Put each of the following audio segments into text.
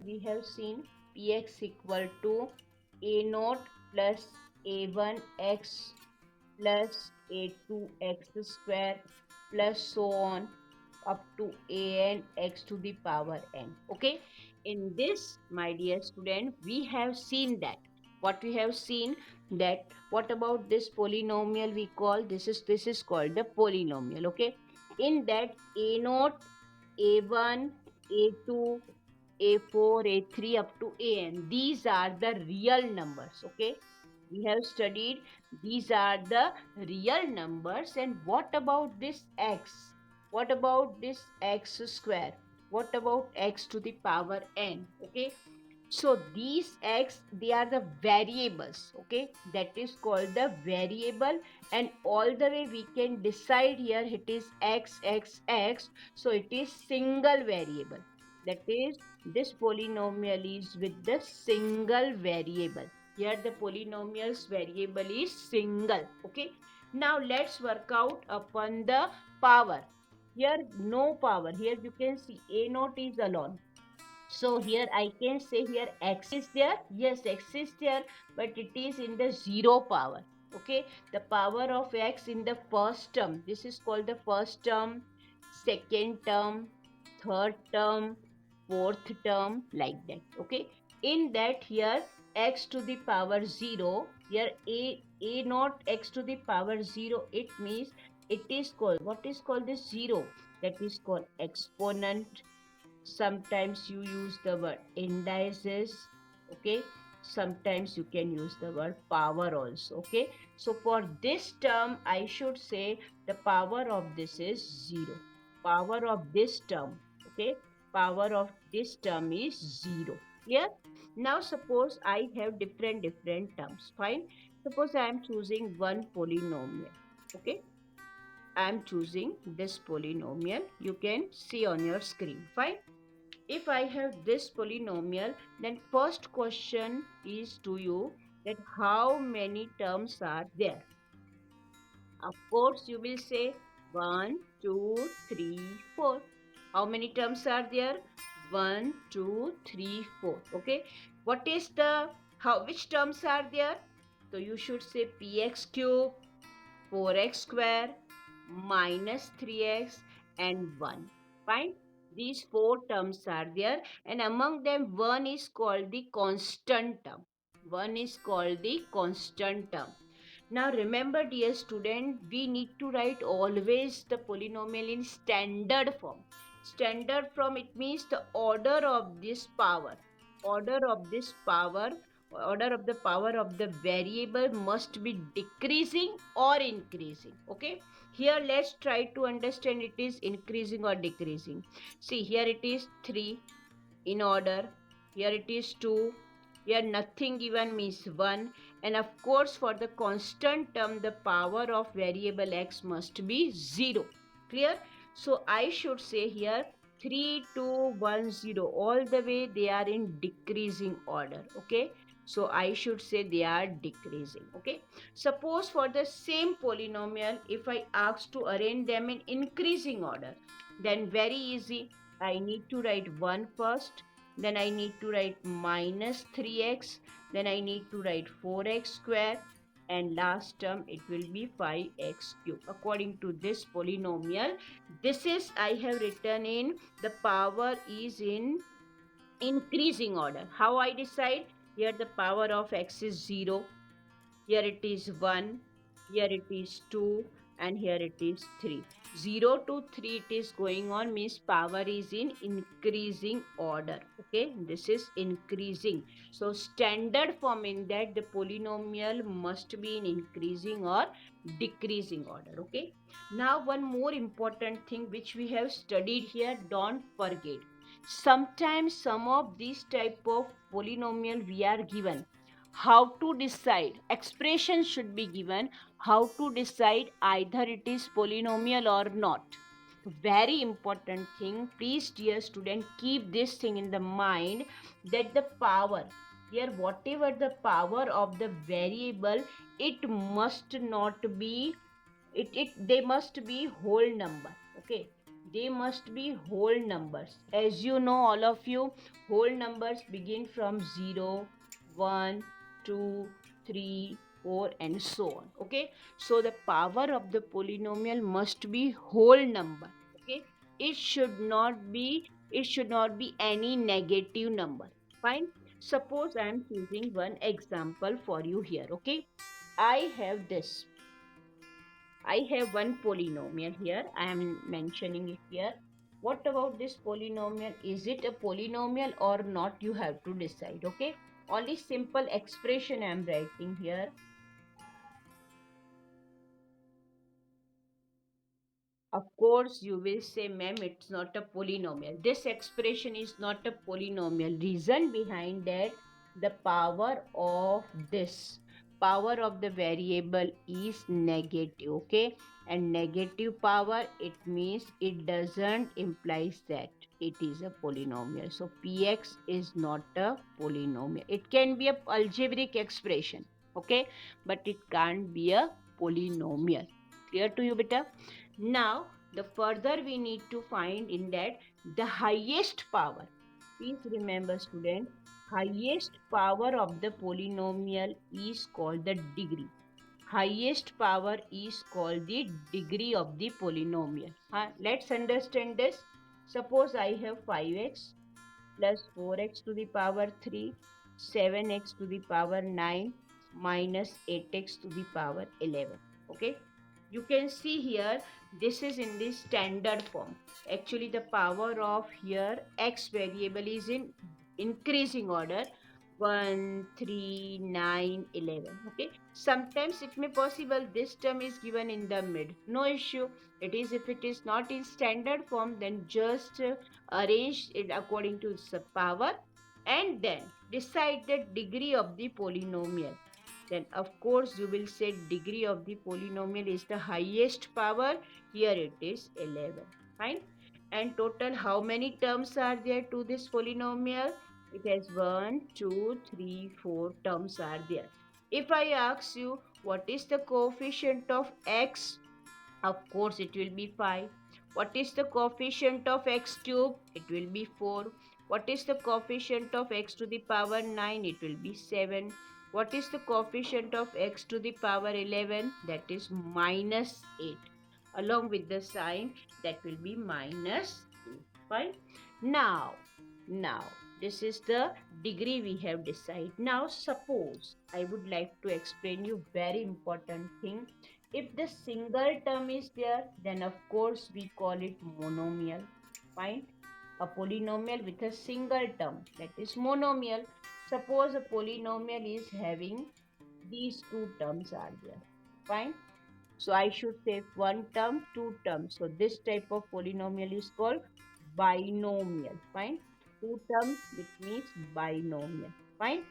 we have seen Px equal to A naught plus A1 x plus A2 x square plus so on up to an x to the power n. Okay. In this, my dear student, we have seen that. What we have seen that what about this polynomial we call this is called the polynomial. Okay. In that a naught, a1, a2, a4, a3 up to an. These are the real numbers. Okay. We have studied these are the real numbers. And what about this x? What about this x square? What about x to the power n? Okay. So these x, they are the variables. Okay. That is called the variable. And all the way we can decide here it is x, x, x. So it is single variable. That is, this polynomial is with the single variable. Here the polynomial's variable is single. Okay. Now let's work out upon the power. Here no power. Here you can see a naught is alone. So here I can say here x is there. Yes, x is there, but it is in the zero power. Okay. The power of x in the first term. This is called the first term, second term, third term, fourth term, like that. Okay. In that here x to the power 0, here a not x to the power 0, it means it is called, what is called this 0? That is called exponent. Sometimes you use the word indices. Okay. Sometimes you can use the word power also. Okay. So for this term, I should say the power of this is 0. Power of this term. Okay. Power of this term is 0. Clear? Now suppose I have different terms. Fine. Suppose I am choosing one polynomial. Okay. I am choosing this polynomial. You can see on your screen. Fine. If I have this polynomial, then first question is to you that how many terms are there? Of course, you will say 1, 2, 3, 4. How many terms are there? 1, 2, 3, 4. Okay. What is the, which terms are there? So you should say px cube, 4x square, minus 3x and 1. Fine. These four terms are there, and among them one is called the constant term. One is called the constant term. Now remember, dear student, we need to write always the polynomial in standard form. Standard form, it means the order of this power. Order of this power, order of the power of the variable must be decreasing or increasing. Okay. Here let's try to understand it is increasing or decreasing. See, here it is 3 in order. Here it is 2. Here nothing given means 1. And of course, for the constant term, the power of variable x must be 0. Clear? So I should say here 3, 2, 1, 0. All the way they are in decreasing order. Okay. So I should say they are decreasing. Okay. Suppose for the same polynomial, if I ask to arrange them in increasing order, then very easy. I need to write 1 first, then I need to write minus 3x, then I need to write 4x square, and last term it will be 5x cube. According to this polynomial, this is I have written in the power is in increasing order. How I decide? Here the power of x is 0, here it is 1, here it is 2, and here it is 3. 0 to 3 it is going on, means power is in increasing order. Okay, this is increasing. So standard form in that the polynomial must be in increasing or decreasing order. Okay. Now one more important thing which we have studied here, don't forget. Sometimes some of these type of polynomial we are given, how to decide, expression should be given, how to decide either it is polynomial or not. Very important thing, please dear student, keep this thing in the mind, that the power here, whatever the power of the variable, it must not be, it they must be whole number. Okay. they must be whole numbers. As you know, all of you, whole numbers begin from 0, 1, 2, 3, 4, and so on. Okay, so the power of the polynomial must be whole number. Okay, it should not be any negative number. Fine. Suppose I am choosing one example for you here. Okay, I have this. I have one polynomial here. I am mentioning it here. What about this polynomial? Is it a polynomial or not? You have to decide. Okay. Only simple expression I am writing here. Of course, you will say, ma'am, it's not a polynomial. This expression is not a polynomial. Reason behind that, the power of the variable is negative, okay? And negative power, it means it doesn't implies that it is a polynomial. So px is not a polynomial. It can be a algebraic expression, okay? But it can't be a polynomial. Clear to you, beta? Now, the further we need to find in that the highest power. Please remember, student, highest power of the polynomial is called the degree. Highest power is called the degree of the polynomial. Let's understand this. Suppose I have 5x plus 4x to the power 3, 7x to the power 9 minus 8x to the power 11. Okay, you can see here this is in the standard form. Actually, the power of here x variable is in increasing order, 1, 3, 9, 11. Okay, sometimes it may possible this term is given in the mid, no issue. It is, if it is not in standard form, then just arrange it according to its power and then decide the degree of the polynomial. Then of course you will say degree of the polynomial is the highest power. Here it is 11. Fine. And total how many terms are there to this polynomial? It has 1, 2, 3, 4 terms are there. If I ask you what is the coefficient of x, of course it will be 5. What is the coefficient of x cube? It will be 4. What is the coefficient of x to the power 9? It will be 7. What is the coefficient of x to the power 11? That is minus 8. Along with the sign, that will be minus 8. Fine. Now, this is the degree we have decided. Now, suppose I would like to explain you very important thing. If the single term is there, then of course we call it monomial. Fine. A polynomial with a single term, that is monomial. Suppose a polynomial is having these two terms are there. Fine. So I should say one term, two terms. So this type of polynomial is called binomial. Fine. Two terms, which means binomial. Fine.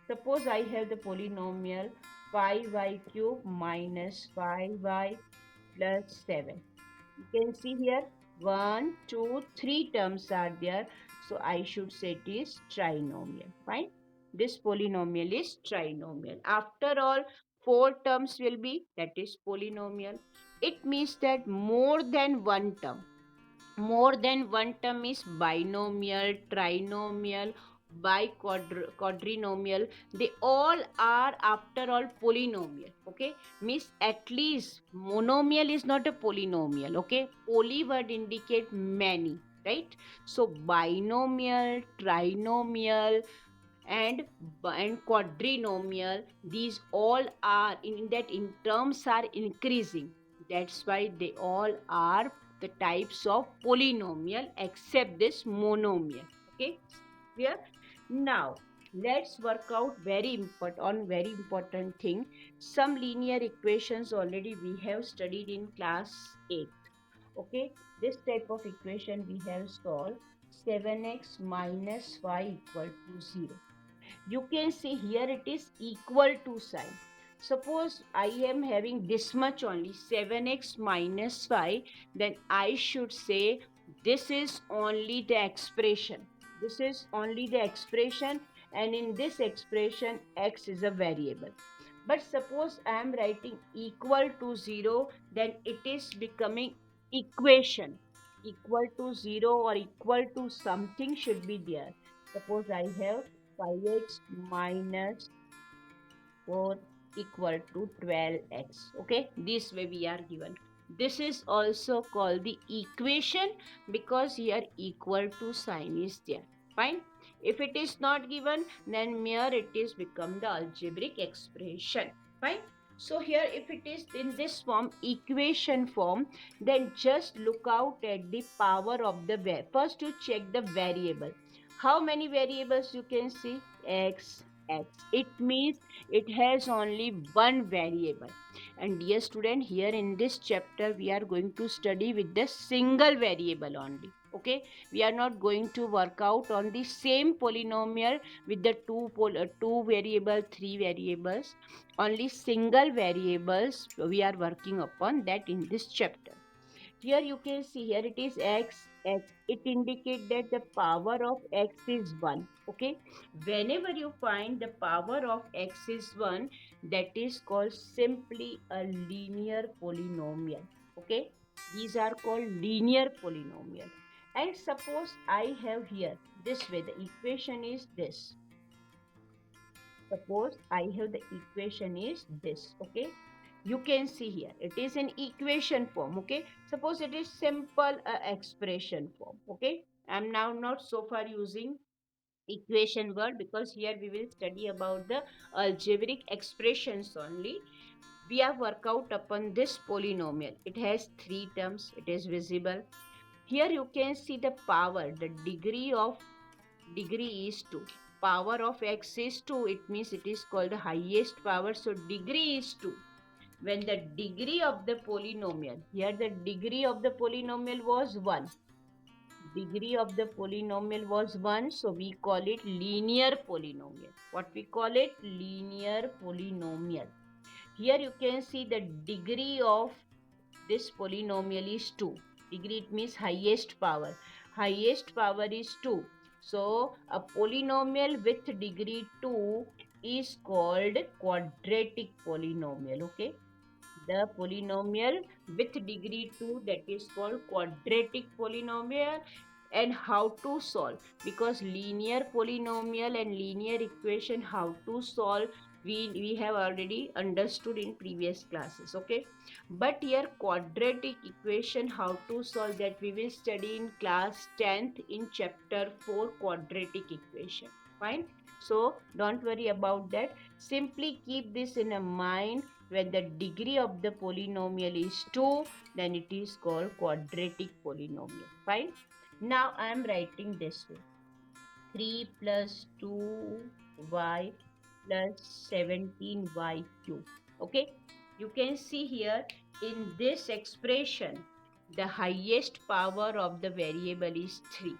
Suppose I have the polynomial 5y cube minus 5y plus 7. You can see here 1, 2, 3 terms are there. So I should say it is trinomial. Fine. This polynomial is trinomial. After all, 4 terms will be, that is polynomial. It means that more than one term. More than one term is binomial, trinomial, quadrinomial. They all are after all polynomial. Okay, means at least monomial is not a polynomial. Okay, poly word indicate many, right? So binomial, trinomial, and quadrinomial, these all are in that in terms are increasing. That's why they all are the types of polynomial except this monomial. Okay, clear? Now let's work out very important thing. Some linear equations already we have studied in class 8. Okay, this type of equation we have solved. 7x minus y equal to 0. You can see here it is equal to sign. Suppose I am having this much only, 7x minus 5, then I should say this is only the expression. This is only the expression, and in this expression x is a variable. But suppose I am writing equal to 0, then it is becoming equation. equal to 0 or equal to something should be there. Suppose I have 5x minus 4 equal to 12x. Okay, this way we are given. This is also called the equation because here equal to sign is there. Fine. If it is not given, then mere it is become the algebraic expression. Fine. So here if it is in this form, equation form, then just look out at the power of the variable. First to check the variable. How many variables you can see? X, X. It means it has only one variable. And dear student, here in this chapter we are going to study with the single variable only. Okay, we are not going to work out on the same polynomial with the two variable, three variables. Only single variables we are working upon that in this chapter. Here you can see, here it is x, x. It indicates that the power of x is 1. Okay. Whenever you find the power of x is 1, that is called simply a linear polynomial. Okay. These are called linear polynomial. And suppose I have here this way, the equation is this. Suppose I have the equation is this. Okay, you can see here it is an equation form. Okay, suppose it is simple expression form. Okay, I'm now not so far using equation word because here we will study about the algebraic expressions only. We have worked out upon this polynomial. It has three terms. It is visible here. You can see the power, the degree is 2. Power of x is 2. It means it is called the highest power. So degree is 2. When the degree of the polynomial, here the degree of the polynomial was 1. Degree of the polynomial was 1. So we call it linear polynomial. What we call it? Linear polynomial. Here you can see the degree of this polynomial is 2. Degree, it means highest power. Highest power is 2. So a polynomial with degree 2 is called quadratic polynomial. Okay. The polynomial with degree 2, that is called quadratic polynomial. And how to solve, because linear polynomial and linear equation, how to solve, we have already understood in previous classes. Okay, but here quadratic equation how to solve, that we will study in class 10th in chapter 4, quadratic equation. Fine. So don't worry about that. Simply keep this in a mind. When the degree of the polynomial is 2, then it is called quadratic polynomial. Fine. Now I am writing this way. 3 plus 2y plus 17y cube. Okay. You can see here in this expression, the highest power of the variable is 3.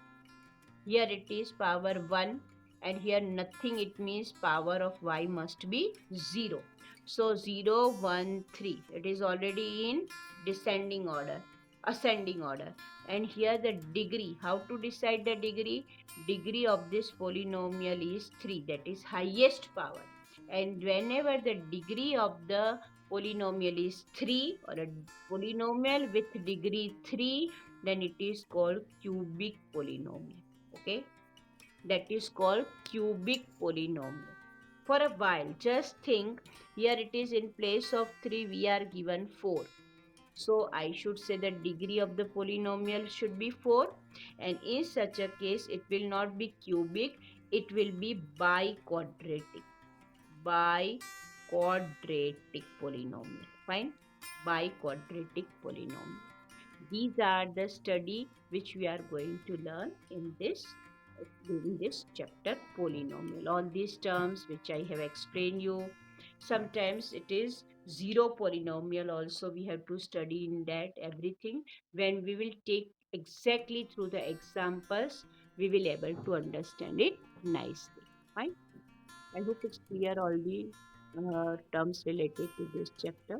Here it is power 1 and here nothing, it means power of y must be 0. So 0, 1, 3. It is already in descending order, ascending order. And here the degree, how to decide the degree? Degree of this polynomial is 3, that is highest power. And whenever the degree of the polynomial is 3 or a polynomial with degree 3, then it is called cubic polynomial. Okay, that is called cubic polynomial. For a while, just think, here it is in place of 3 we are given 4. So I should say the degree of the polynomial should be 4, and in such a case it will not be cubic, it will be biquadratic. Biquadratic polynomial. Fine. Biquadratic polynomial. These are the study which we are going to learn in this during this chapter, polynomial. All these terms which I have explained you. Sometimes it is zero polynomial also we have to study in that everything. When we will take exactly through the examples, we will able to understand it nicely. Fine. I hope it's clear all the terms related to this chapter.